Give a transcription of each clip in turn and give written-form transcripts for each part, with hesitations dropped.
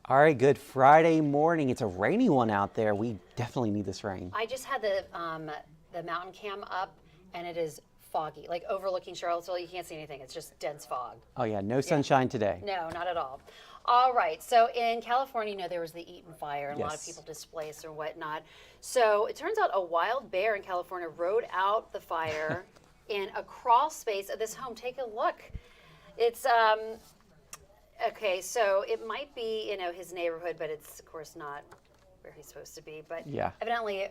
All right, good Friday morning. It's a rainy one out there. We definitely need this rain. I just had the mountain cam up, and it is foggy, like overlooking Charlottesville. You can't see anything. It's just dense fog. Oh yeah, no sunshine today. No, not at all. All right, so in California, there was the Eaton fire, and a lot of Yes. people displaced or whatnot. So it turns out a wild bear in California rode out the fire in a crawl space of this home. Take a look. It's okay, so it might be, his neighborhood, but it's of course not where he's supposed to be. But Yeah. evidently,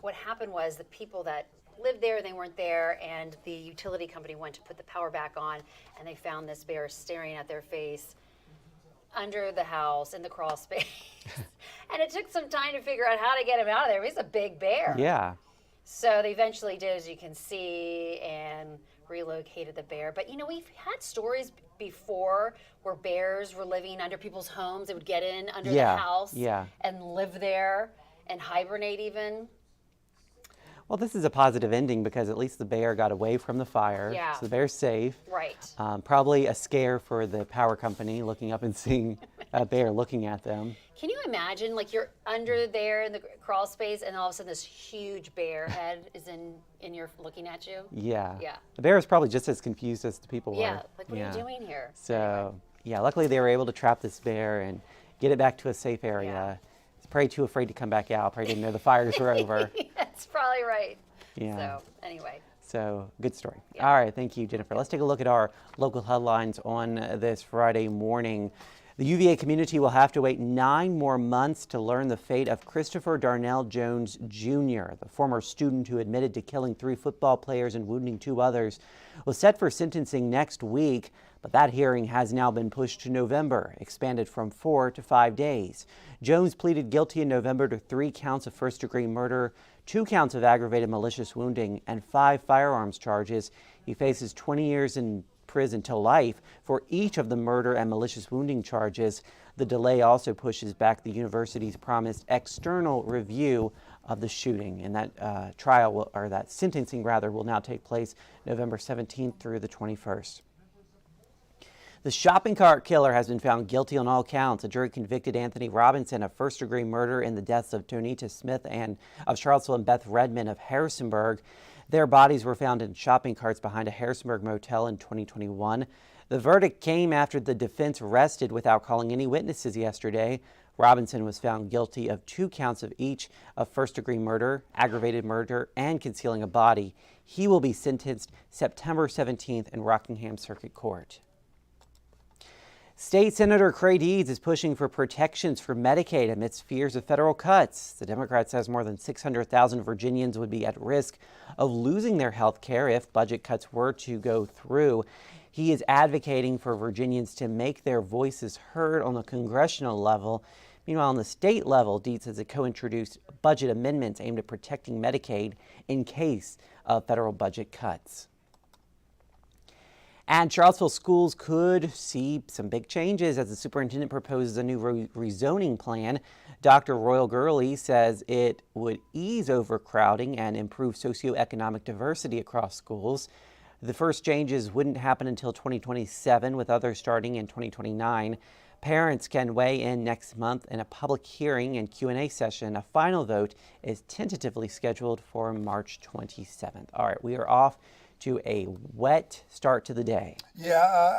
what happened was the people that lived there, they weren't there, and the utility company went to put the power back on, and they found this bear staring at their face under the house in the crawl space. And it took some time to figure out how to get him out of there. He's a big bear. Yeah. So they eventually did, as you can see, and relocated the bear. But we've had stories before where bears were living under people's homes. They would get in under the house and live there and hibernate even. Well, this is a positive ending because at least the bear got away from the fire. Yeah. So the bear's safe. Right. Probably a scare for the power company looking up and seeing a bear looking at them. Can you imagine, like, you're under there in the crawl space, and all of a sudden this huge bear head is in your looking at you? Yeah. Yeah. The bear is probably just as confused as the people were. Yeah, like, what are you doing here? So, yeah, luckily they were able to trap this bear and get it back to a safe area. Yeah. It's probably too afraid to come back out. Probably didn't know the fires were over. That's probably right. Yeah. So, anyway. So, good story. Yeah. All right, thank you, Jennifer. Let's take a look at our local headlines on this Friday morning. The UVA community will have to wait 9 more months to learn the fate of Christopher Darnell Jones Jr., the former student who admitted to killing 3 football players and wounding 2 others, was set for sentencing next week, but that hearing has now been pushed to November, expanded from 4 to 5 days. Jones pleaded guilty in November to 3 counts of first-degree murder, 2 counts of aggravated malicious wounding, and 5 firearms charges. He faces 20 years in prison to life for each of the murder and malicious wounding charges. The delay also pushes back the university's promised external review of the shooting, and that that sentencing will now take place November 17th through the 21st. The shopping cart killer has been found guilty on all counts. A jury convicted Anthony Robinson of first-degree murder in the deaths of Tonita Smith and of Charlottesville and Beth Redmond of Harrisonburg. Their bodies were found in shopping carts behind a Harrisonburg motel in 2021. The verdict came after the defense rested without calling any witnesses yesterday. Robinson was found guilty of 2 counts of each of first-degree murder, aggravated murder, and concealing a body. He will be sentenced September 17th in Rockingham Circuit Court. State Senator Cray Deeds is pushing for protections for Medicaid amidst fears of federal cuts. The Democrat says more than 600,000 Virginians would be at risk of losing their health care if budget cuts were to go through. He is advocating for Virginians to make their voices heard on the congressional level. Meanwhile, on the state level, Deeds has co-introduced budget amendments aimed at protecting Medicaid in case of federal budget cuts. And Charlottesville schools could see some big changes as the superintendent proposes a new rezoning plan. Dr. Royal Gurley says it would ease overcrowding and improve socioeconomic diversity across schools. The first changes wouldn't happen until 2027, with others starting in 2029. Parents can weigh in next month in a public hearing and Q&A session. A final vote is tentatively scheduled for March 27th. All right, we are off to a wet start to the day. Yeah,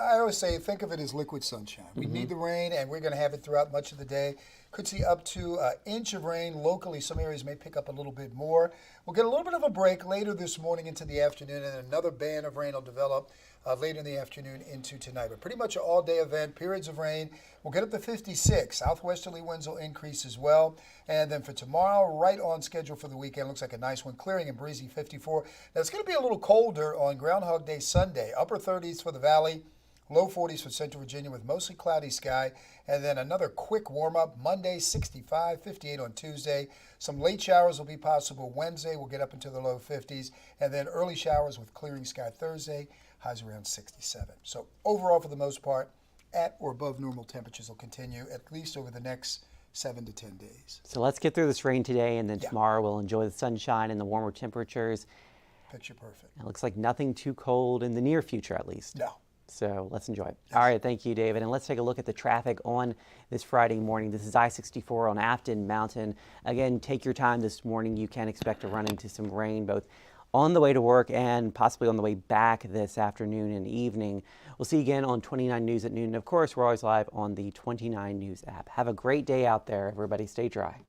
I always say think of it as liquid sunshine. We need the rain, and we're going to have it throughout much of the day. Could see up to an inch of rain locally. Some areas may pick up a little bit more. We'll get a little bit of a break later this morning into the afternoon, and another band of rain will develop later in the afternoon into tonight. But pretty much an all-day event, periods of rain. We'll get up to 56. Southwesterly winds will increase as well. And then for tomorrow, right on schedule for the weekend, looks like a nice one, clearing and breezy, 54. Now, it's going to be a little colder on Groundhog Day Sunday. Upper 30s for the valley, low 40s for Central Virginia with mostly cloudy sky. And then another quick warm-up, Monday, 65, 58 on Tuesday. Some late showers will be possible Wednesday. We'll get up into the low 50s. And then early showers with clearing sky Thursday, highs around 67. So overall, for the most part, at or above normal temperatures will continue at least over the next 7 to 10 days. So let's get through this rain today, and then tomorrow we'll enjoy the sunshine and the warmer temperatures. Picture perfect. It looks like nothing too cold in the near future, at least. No. So let's enjoy it. All right, thank you, David. And let's take a look at the traffic on this Friday morning. This is I-64 on Afton Mountain. Again, take your time this morning. You can expect to run into some rain both on the way to work and possibly on the way back this afternoon and evening. We'll see you again on 29 News at noon. And of course, we're always live on the 29 News app. Have a great day out there, everybody. Stay dry.